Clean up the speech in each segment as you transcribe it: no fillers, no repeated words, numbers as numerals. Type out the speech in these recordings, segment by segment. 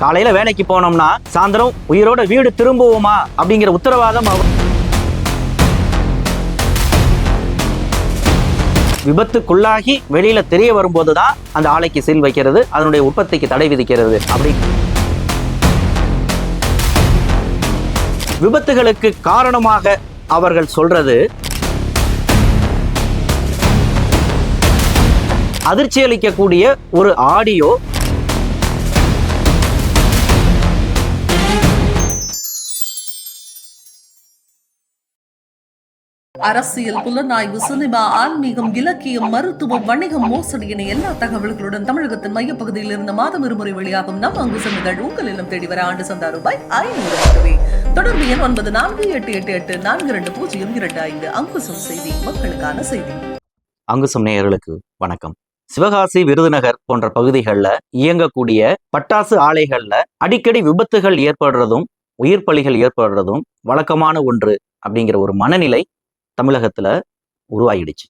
காலையில வேலைக்கு போனோம்னா சாயந்தரம் உயிரோட வீடு திரும்புவோமா அப்படிங்கிற உத்தரவாதம் விபத்துக்குள்ளாகி வெளியில தெரிய வரும்போதுதான் அந்த ஆலைக்கு சீல் வைக்கிறது, அதனுடைய உற்பத்திக்கு தடை விதிக்கிறது. அப்படி விபத்துகளுக்கு காரணமாக அவர்கள் சொல்றது அதிர்ச்சி அளிக்கக்கூடிய ஒரு ஆடியோ. அரசியல், புலனாய்வு, சினிமா, ஆன்மீகம், இலக்கியம், மருத்துவம், வணிகம், மோசடி என எல்லா தகவல்களுடன் தமிழகத்தின் மையப்பகுதியில் இருந்து மாதம் இருமுறை வெளியாகும் நம் அங்குசம் நிகழ்வு உங்கள் இல்லம் தேடி வர ஆண்டு சந்தா ரூபாய் 500 மட்டுமே. தொடர்பு எண் 9488820225. அங்குசம் செய்தி, மக்களுக்கான செய்தி. அங்குசம் நேயர்களுக்கு வணக்கம். சிவகாசி, விருதுநகர் போன்ற பகுதிகளில் இயங்கக்கூடிய பட்டாசு ஆலைகளில் அடிக்கடி விபத்துகள் ஏற்படுறதும் உயிர் பலிகள் ஏற்படுறதும் வழக்கமான ஒன்று அப்படிங்கிற ஒரு மனநிலை தமிழகத்துல உருவாகிடுச்சு.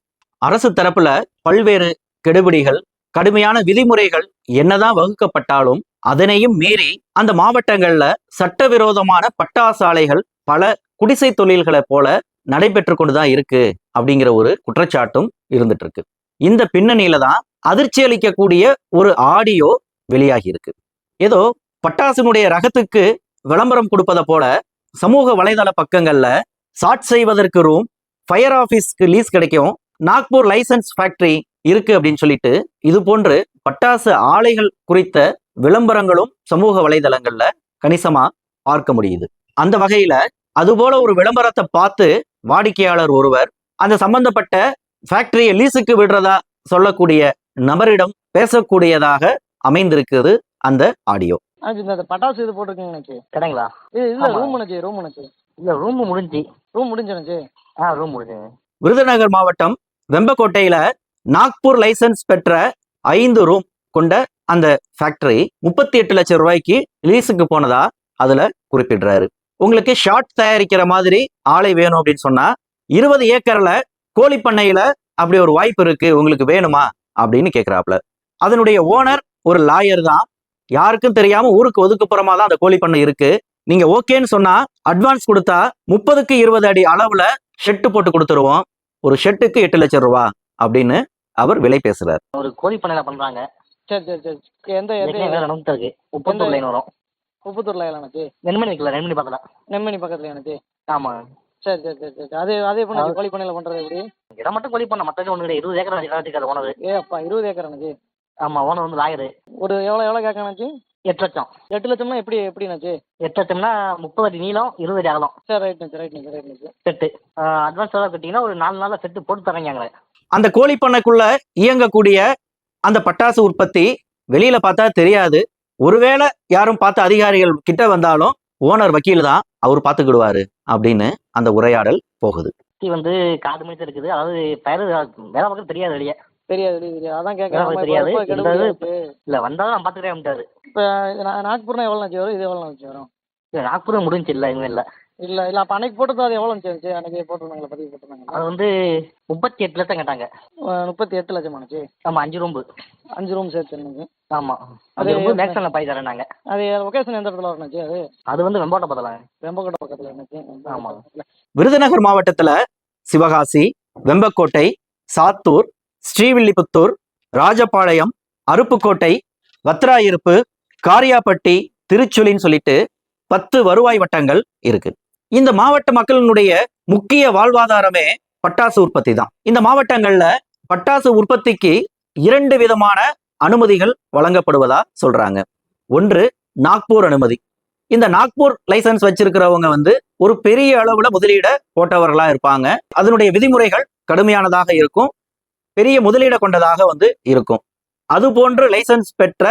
அரசு தரப்புல பல்வேறு கெடுபிடிகள், கடுமையான விதிமுறைகள் என்னதான் வகுக்கப்பட்டாலும் அதனையும் மீறி அந்த மாவட்டங்கள்ல சட்டவிரோதமான பட்டாசு ஆலைகள் பல குடிசை தொழில்களை போல நடைபெற்று கொண்டுதான் இருக்கு அப்படிங்கிற ஒரு குற்றச்சாட்டும் இருந்துட்டு இருக்கு. இந்த பின்னணியில தான் அதிர்ச்சி அளிக்கக்கூடிய ஒரு ஆடியோ வெளியாகி இருக்கு. ஏதோ பட்டாசுனுடைய ரகத்துக்கு விளம்பரம் கொடுப்பதை போல சமூக வலைதள பக்கங்கள்ல ஷார்ட் செய்வதற்கு ரூம், ஃபயர் ஆஃபீஸ்க்கு லீஸ் கிடைக்கும், நாக்பூர் லைசன்ஸ் ஃபேக்டரி இருக்கு அப்படின்னு சொல்லிட்டு இது போன்று பட்டாசு ஆலைகள் குறித்த விளம்பரங்களும் சமூக வலைதளங்கள்ல கணிசமா பார்க்க முடியுது. அந்த வகையில அதுபோல ஒரு விளம்பரத்தை பார்த்து வாடிக்கையாளர் ஒருவர் அந்த சம்பந்தப்பட்ட ஃபேக்டரியை லீஸுக்கு விடுறதா சொல்லக்கூடிய நபரிடம் பேசக்கூடியதாக அமைந்திருக்குது அந்த ஆடியோ. பட்டாசு இது போட்டிருக்கீங்க கடைங்களா? இல்ல ரூம் இல்ல ரூம் முடிஞ்சிருச்சு. ரூம் முடிஞ்சுங்க. விருதுநகர் மாவட்டம் வெம்பக்கோட்டையில நாக்பூர் லைசன்ஸ் பெற்ற 5 ரூம் கொண்ட அந்த ஃபேக்டரி 38 லட்சம் ரூபாய்க்கு லீஸுக்கு போனதா அதுல குறிப்பிடுறாரு. உங்களுக்கு ஷார்ட் தயாரிக்கிற மாதிரி ஆலை வேணும் அப்படின்னு சொன்னா 20 ஏக்கர்ல கோழி பண்ணையில அப்படி ஒரு வாய்ப்பு இருக்கு, உங்களுக்கு வேணுமா அப்படின்னு கேட்கிறாப்புல. அதனுடைய ஓனர் ஒரு லாயர் தான். யாருக்கும் தெரியாம ஊருக்கு ஒதுக்குப்புறமா தான் அந்த கோழி பண்ணை இருக்கு. நீங்க ஓகேன்னு சொன்னா அட்வான்ஸ் கொடுத்தா 30க்கு 20 அடி அளவுல ஷெட்டு போட்டு கொடுத்துருவோம், ஒரு ஷெட்டுக்கு 8 லட்சம் ரூபா அப்படின்னு அவர் விலை பேசுறாரு. ஒரு கோழி பண்ணையில பண்றாங்க. சரி. எந்த இருக்கு? உப்பத்தூர்ல வரும். உப்பத்தூர்ல எனக்கு நென்மணி இருக்குல்ல, நென்மணி பக்கத்துல எனக்கு. ஆமா. சரி. அதே பண்ண கோழி பண்ணையில பண்றது எப்படி? இடம் மட்டும் கோழி பண்ண, மற்றது ஒண்ணு கிடையாது. 20 ஏக்கர் வச்சுக்காது ஓனர். அப்பா 20 ஏக்கர் எனக்கு. ஆமா, ஓனர் வந்து லாயரு. ஒரு எவ்வளவு கேட்கணுச்சு? 8 லட்சம். 8 லட்சம்னா எப்படினாச்சு? 8 லட்சம்னா 30 அடி நீளம், 20 அடி அகலம். சரி, ரைட். செட்டு அட்வான்ஸ் எதாவது கட்டிங்கன்னா ஒரு 4 நாள்ல செட்டு போட்டு தரீங்க. அந்த கோழி பண்ணைக்குள்ள இயங்கக்கூடிய அந்த பட்டாசு உற்பத்தி வெளியில பார்த்தா தெரியாது. ஒருவேளை யாரும் பார்த்த அதிகாரிகள் கிட்ட வந்தாலும் ஓனர் வக்கீல் தான், அவர் பார்த்துக்கிடுவாரு அப்படின்னு அந்த உரையாடல் போகுது. வந்து காது மணி இருக்குது, அதாவது வேலை பார்க்க தெரியாது வெளியே. தெரியாது. அதான் கேட்கறேன். தெரியாது இல்ல வந்தாலும் நான் பாத்துக்கிறேன் முடியாது. இப்ப நாக்பூர்னா எவ்வளவு நாச்சு வரும்? இது எவ்வளவு நாச்சு வரும்? நாக்பூர் முடிஞ்சு இல்ல இனிமே இல்ல அப்ப அன்னைக்கு போட்டது அது எவ்வளவு இருந்துச்சு? அன்னைக்கு போட்டிருந்தாங்களா, பதிவு போட்டிருந்தாங்க. அது வந்து 38 லட்சம் கேட்டாங்க. 38 லட்சம் ஆச்சு. ஆமா, 5 ரூம் சேர்த்து. ஆமா, அது ரொம்ப மேக்ஸிமம் பாய் தரேன் நாங்க. அது லொகேஷன் எந்த இடத்துல வரணுச்சு? அது வந்து வெம்போட்டை பக்கத்துல இருந்துச்சு. ஆமா. விருதுநகர் மாவட்டத்துல சிவகாசி, வெம்பக்கோட்டை, சாத்தூர், ஸ்ரீவில்லிபுத்தூர், ராஜபாளையம், அருப்புக்கோட்டை, வத்ராயிருப்பு, காரியாப்பட்டி, திருச்சுலின்னு சொல்லிட்டு 10 வருவாய் வட்டங்கள் இருக்கு. இந்த மாவட்ட மக்களினுடைய முக்கிய வாழ்வாதாரமே பட்டாசு உற்பத்தி தான். இந்த மாவட்டங்கள்ல பட்டாசு உற்பத்திக்கு 2 விதமான அனுமதிகள் வழங்கப்படுவதா சொல்றாங்க. ஒன்று நாக்பூர் அனுமதி. இந்த நாக்பூர் லைசன்ஸ் வச்சிருக்கிறவங்க வந்து ஒரு பெரிய அளவுல முதலீட போட்டவர்களா இருப்பாங்க. அதனுடைய விதிமுறைகள் கடுமையானதாக இருக்கும், பெரிய முதலீட கொண்டதாக வந்து இருக்கும். அது போன்று லைசன்ஸ் பெற்ற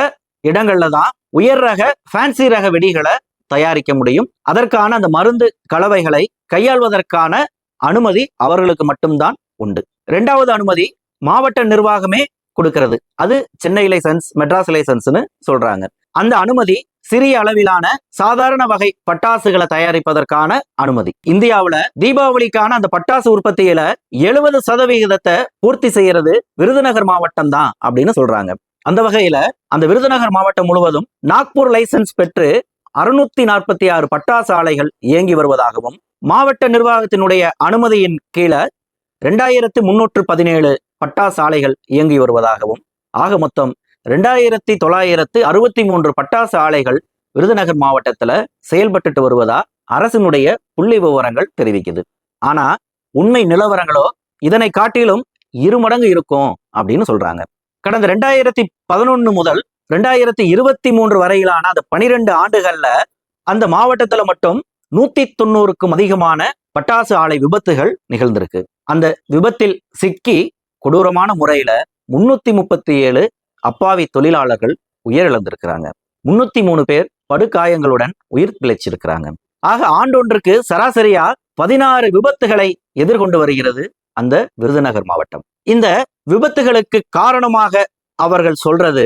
இடங்கள்ல தான் உயர் ரக ஃபேன்சி ரக வெடிகளை தயாரிக்க முடியும். அதற்கான அந்த மருந்து கலவைகளை கையாள்வதற்கான அனுமதி அவர்களுக்கு மட்டும்தான் உண்டு. 2வது அனுமதி மாவட்ட நிர்வாகமே கொடுக்கிறது. அது சென்னை லைசன்ஸ், மெட்ராஸ் லைசன்ஸ்னு சொல்றாங்க. அந்த அனுமதி சிறிய அளவிலான சாதாரண வகை பட்டாசுகளை தயாரிப்பதற்கான அனுமதி. இந்தியாவுல தீபாவளிக்கான அந்த பட்டாசு உற்பத்தியில 70% பூர்த்தி செய்யறது விருதுநகர் மாவட்டம் தான் அப்படின்னு சொல்றாங்க. அந்த வகையில அந்த விருதுநகர் மாவட்டம் முழுவதும் நாக்பூர் லைசன்ஸ் பெற்று 646 பட்டாசு ஆலைகள் இயங்கி வருவதாகவும், மாவட்ட நிர்வாகத்தினுடைய அனுமதியின் கீழே 2317 பட்டாசு ஆலைகள் இயங்கி வருவதாகவும், ஆக மொத்தம் 2963 பட்டாசு ஆலைகள் விருதுநகர் மாவட்டத்துல செயல்பட்டுட்டு வருவதா அரசினுடைய புள்ளி விவரங்கள் தெரிவிக்குது. ஆனா உண்மை நிலவரங்களோ இதனை காட்டிலும் 2 மடங்கு இருக்கும் அப்படின்னு சொல்றாங்க. கடந்த 2011 முதல் 2023 வரையிலான அந்த 12 ஆண்டுகள்ல அந்த மாவட்டத்துல மட்டும் 190க்கும் அதிகமான பட்டாசு ஆலை விபத்துகள் நிகழ்ந்திருக்கு. அந்த விபத்தில் சிக்கி கொடூரமான முறையில 337 அப்பாவி தொழிலாளர்கள் உயிரிழந்திருக்கிறாங்க. 303 பேர் படுகாயங்களுடன் உயிர் பிழைச்சிருக்கிறாங்க. ஆக ஆண்டொன்றுக்கு சராசரியா 16 விபத்துகளை எதிர்கொண்டு வருகிறது அந்த விருதுநகர் மாவட்டம். இந்த விபத்துகளுக்கு காரணமாக அவர்கள் சொல்றது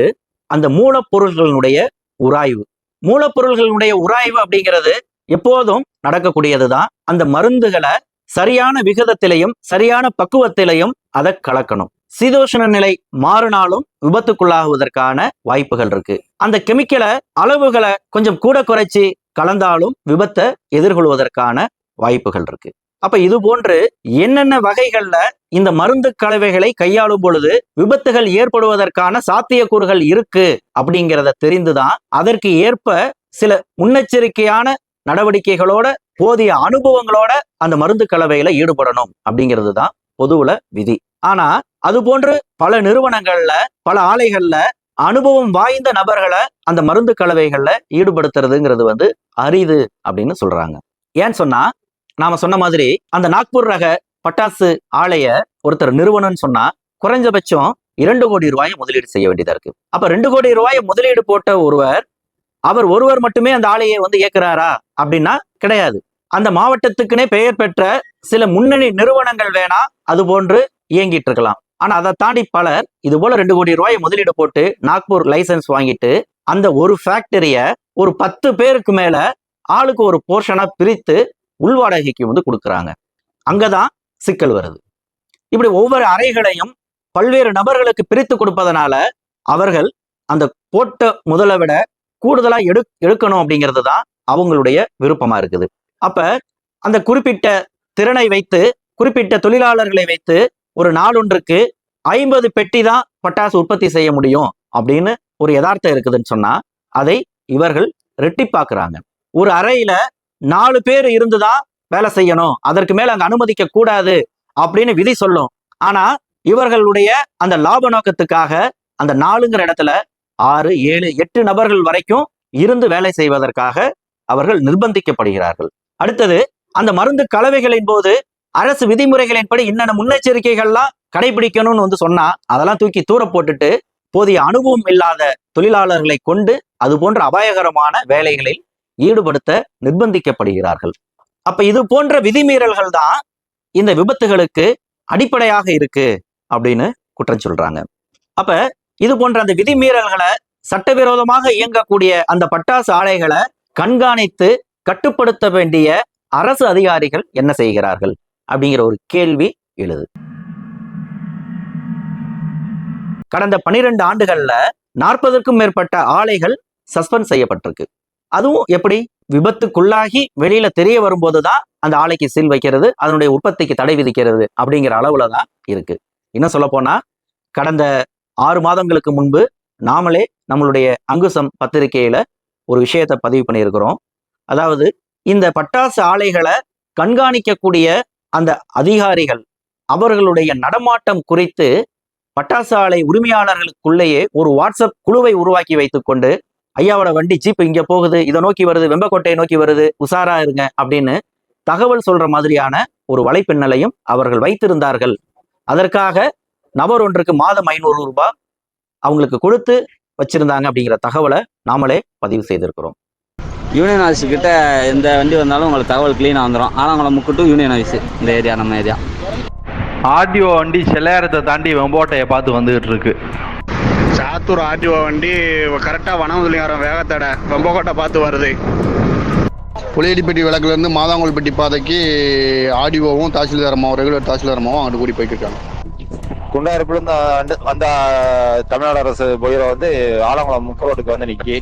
அந்த மூலப்பொருள்களுடைய உராய்வு. மூலப்பொருள்களுடைய உராய்வு அப்படிங்கிறது எப்போதும் நடக்கக்கூடியதுதான். அந்த மருந்துகளை சரியான விகிதத்திலையும் சரியான பக்குவத்திலையும் அதை கலக்கணும். சீதோஷ்ண நிலை மாறினாலும் விபத்துக்குள்ளாகுவதற்கான வாய்ப்புகள் இருக்கு. அந்த கெமிக்கலை அளவுகளை கொஞ்சம் கூட குறைச்சி கலந்தாலும் விபத்தை எதிர்கொள்வதற்கான வாய்ப்புகள் இருக்கு. அப்ப இது போன்று என்னென்ன வகைகள்ல இந்த மருந்து கலவைகளை கையாளும் பொழுது விபத்துகள் ஏற்படுவதற்கான சாத்தியக்கூறுகள் இருக்கு அப்படிங்கிறத தெரிந்துதான் அதற்கு ஏற்ப சில முன்னெச்சரிக்கையான நடவடிக்கைகளோட போதிய அனுபவங்களோட அந்த மருந்து கலவையில ஈடுபடணும் அப்படிங்கிறது தான் பொதுவுல விதி. ஆனா அது போன்று பல நிறுவனங்கள்ல பல ஆலைகள்ல அனுபவம் வாய்ந்த நபர்களை அந்த மருந்து கலவைகள்ல ஈடுபடுத்துறதுங்கிறது அரிது அப்படின்னு சொல்றாங்க. ஏன்னு சொன்னா நாம சொன்ன மாதிரி அந்த நாக்பூர் ரக பட்டாசு ஆலைய ஒருத்தர் நிறுவனம்னு சொன்னா குறைஞ்சபட்சம் 2 கோடி ரூபாயை முதலீடு செய்ய வேண்டியதா இருக்கு. அப்ப 2 கோடி ரூபாயை முதலீடு போட்ட ஒருவர் மட்டுமே அந்த ஆலையை இயக்குறாரா அப்படின்னா கிடையாது. அந்த மாவட்டத்துக்குனே பெயர் பெற்ற சில முன்னணி நிறுவனங்கள் வேணா அது போன்று இயங்கிட்டு இருக்கலாம். ஆனா அதை தாண்டி பலர் இது போல 2 கோடி ரூபாயை முதலீடு போட்டு நாக்பூர் லைசன்ஸ் வாங்கிட்டு அந்த ஒரு ஃபேக்டரிய ஒரு 10 பேருக்கு மேல ஆளுக்கு ஒரு போர்ஷனா பிரித்து உள்வாடகைக்கு கொடுக்குறாங்க. அங்கதான் சிக்கல் வருது. இப்படி ஒவ்வொரு அறைகளையும் பல்வேறு நபர்களுக்கு பிரித்து கொடுப்பதனால அவர்கள் அந்த போட்ட முதலை விட கூடுதலா எடுக்கணும் அப்படிங்கிறது தான் அவங்களுடைய விருப்பமா இருக்குது. அப்ப அந்த குறிப்பிட்ட திறனை வைத்து குறிப்பிட்ட தொழிலாளர்களை வைத்து ஒரு நாளொன்றுக்கு 50 பெட்டி தான் பட்டாசு உற்பத்தி செய்ய முடியும் அப்படின்னு ஒரு யதார்த்தம் இருக்குதுன்னு சொன்னா அதை இவர்கள் ரெட்டிப்பாக்குறாங்க. ஒரு அறையில 4 பேர் இருந்துதான் வேலை செய்யணும், அதற்கு மேல அங்க அனுமதிக்க கூடாது அப்படின்னு விதி சொல்லும். ஆனா இவர்களுடைய அந்த லாப நோக்கத்துக்காக அந்த 4ங்கிற இடத்துல 6, 7, 8 நபர்கள் வரைக்கும் இருந்து வேலை செய்வதற்காக அவர்கள் நிர்பந்திக்கப்படுகிறார்கள். அடுத்தது அந்த மருந்து கலவைகளின் போது அரசு விதிமுறைகளின்படி என்னென்ன முன்னெச்சரிக்கைகள்லாம் கடைபிடிக்கணும்னு சொன்னா அதெல்லாம் தூக்கி தூர போட்டுட்டு போதிய அனுபவம் இல்லாத தொழிலாளர்களை கொண்டு அது போன்ற அபாயகரமான வேலைகளில் ஈடுபடுத்த நிர்பந்திக்கப்படுகிறார்கள். அப்ப இது போன்ற விதிமீறல்கள் தான் இந்த விபத்துகளுக்கு அடிப்படையாக இருக்கு அப்படின்னு குற்றம் சொல்றாங்க. அப்ப இது போன்ற அந்த விதிமீறல்களை சட்டவிரோதமாக இயங்கக்கூடிய அந்த பட்டாசு ஆலைகளை கண்காணித்து கட்டுப்படுத்த வேண்டிய அரசு அதிகாரிகள் என்ன செய்கிறார்கள் அப்படிங்கிற ஒரு கேள்வி எழுது. கடந்த 12 ஆண்டுகள்ல 40க்கும் மேற்பட்ட ஆலைகள் சஸ்பெண்ட் செய்யப்பட்டிருக்கு. அதுவும் எப்படி விபத்துக்குள்ளாகி வெளியில தெரிய வரும்போதுதான் அந்த ஆலைக்கு சீல் வைக்கிறது, அதனுடைய உற்பத்திக்கு தடை விதிக்கிறது அப்படிங்கிற அளவுல தான் இருக்கு. இன்னும் சொல்ல போனா கடந்த 6 மாதங்களுக்கு முன்பு நாமளே நம்மளுடைய அங்குசம் பத்திரிகையில ஒரு விஷயத்தை பதிவு பண்ணியிருக்கிறோம். அதாவது இந்த பட்டாசு ஆலைகளை கண்காணிக்கக்கூடிய அந்த அதிகாரிகள் அவர்களுடைய நடமாட்டம் குறித்து பட்டாசு ஆலை உரிமையாளர்களுக்குள்ளேயே ஒரு வாட்ஸ்அப் குழுவை உருவாக்கி வைத்துக்கொண்டு ஐயாவோட வண்டி ஜீப் இங்க போகுது, இதை நோக்கி வருது, வெம்பக்கோட்டையை நோக்கி வருது, உஷாரா இருங்க அப்படின்னு தகவல் சொல்ற மாதிரியான ஒரு வலைப்பின்னலையும் அவர்கள் வைத்திருந்தார்கள். அதற்காக நபர் ஒன்றுக்கு மாதம் 500 ரூபாய் அவங்களுக்கு கொடுத்து வச்சிருந்தாங்க அப்படிங்கிற தகவலை நாமளே பதிவு செய்திருக்கிறோம். யூனியன் ஆஃபீஸ் கிட்ட எந்த வண்டி வந்தாலும் உங்களுக்கு தகவல் கிளீனாக வந்துடும். ஆலங்குளம் முக்குட்டு யூனியன் ஆஃபீஸ் இந்த ஏரியா, நம்ம ஏரியா. ஆர்டிஓ வண்டி செல்லையாரத்தை தாண்டி வெம்போட்டையை பார்த்து வந்துகிட்டு இருக்கு. சாத்தூர் ஆர்டிஓ வண்டி கரெக்டாக வனமுதலியாரம் வேகத்தடை வெம்பக்கோட்டை பார்த்து வருது. புளியடிப்பட்டி விளக்குலேருந்து மாதாங்கோல்பட்டி பாதைக்கு ஆர்டிஓவும் தாசில்தார் அம்மாவும் ரெகுலர் தாசில்தார் அம்மாவும் அங்கிட்டு கூடி போய்க்கிருக்காங்க. குண்டாயிருப்புல இருந்து வந்த தமிழ்நாடு அரசு புயலை வந்து ஆலங்குளம் முக்கரோட்டுக்கு வந்து நிக்கி.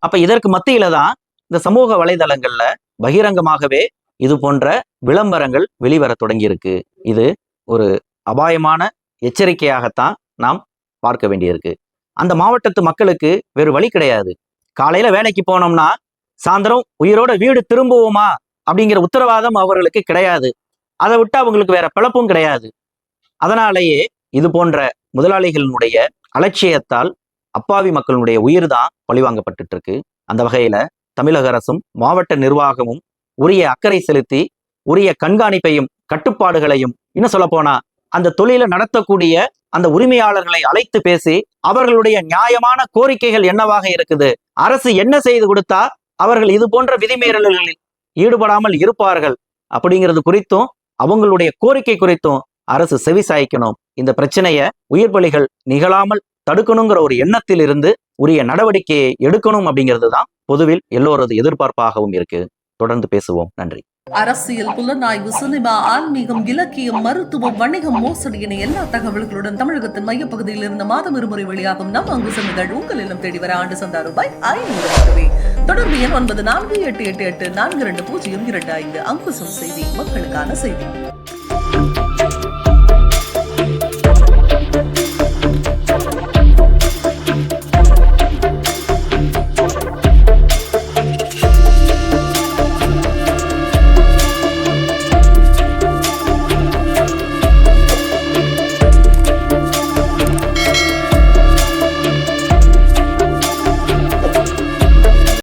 அப்ப இதற்கு மத்தியில தான் இந்த சமூக வலைதளங்கள்ல பகிரங்கமாகவே இது போன்ற விளம்பரங்கள் வெளிவர தொடங்கி இருக்கு. இது ஒரு அபாயமான எச்சரிக்கையாகத்தான் நாம் பார்க்க வேண்டியிருக்கு. அந்த மாவட்டத்து மக்களுக்கு வேறு வழி கிடையாது. காலையில வேலைக்கு போனோம்னா சாயந்தரம் உயிரோட வீடு திரும்புவோமா அப்படிங்கிற உத்தரவாதம் அவர்களுக்கு கிடையாது. அதை விட்டு அவங்களுக்கு வேற பிழப்பும் கிடையாது. அதனாலேயே இது போன்ற முதலாளிகளினுடைய அலட்சியத்தால் அப்பாவி மக்களுடைய உயிர் தான் பழிவாங்கப்பட்டு இருக்கு. அந்த வகையில தமிழக அரசும் மாவட்ட நிர்வாகமும் உரிய அக்கறை செலுத்தி உரிய கண்காணிப்பையும் கட்டுப்பாடுகளையும், இன்னும் சொல்ல போனா அந்த தொழிலை நடத்தக்கூடிய அந்த உரிமையாளர்களை அழைத்து பேசி அவர்களுடைய நியாயமான கோரிக்கைகள் என்னவாக இருக்குது, அரசு என்ன செய்து கொடுத்தா அவர்கள் இது போன்ற விதிமீறல்களில் ஈடுபடாமல் இருப்பார்கள் அப்படிங்கிறது குறித்தும் அவங்களுடைய கோரிக்கை குறித்தும் அரசு செவி சாய்க்கணும். இந்த பிரச்சனைய உயிர் பலிகள் நிகழாமல் தடுக்கணுங்கிற ஒரு எண்ணத்தில் இருந்து உரிய நடவடிக்கையை எடுக்கணும் அப்படிங்கிறது தான் பொதுவில் எல்லோரது எதிர்பார்ப்பாகவும் இருக்கு. தொடர்ந்து பேசுவோம். நன்றி. அரசியல், புலனாய்வு, சினிமா, ஆன்மீகம், இலக்கியம், மருத்துவம், வணிகம், மோசடி என எல்லா தகவல்களுடன் தமிழகத்தின் மையப்பகுதியில் இருந்து மாதம் இருமுறை வெளியாகும் நம் அங்குசம் நிகழ்வு உங்கள் இல்லம் தேடி வர ஆண்டு சந்தா ரூபாய் 500 மட்டுமே. தொடர்பு எண் 9488842025. அங்குசம் செய்தி, மக்களுக்கான செய்தி.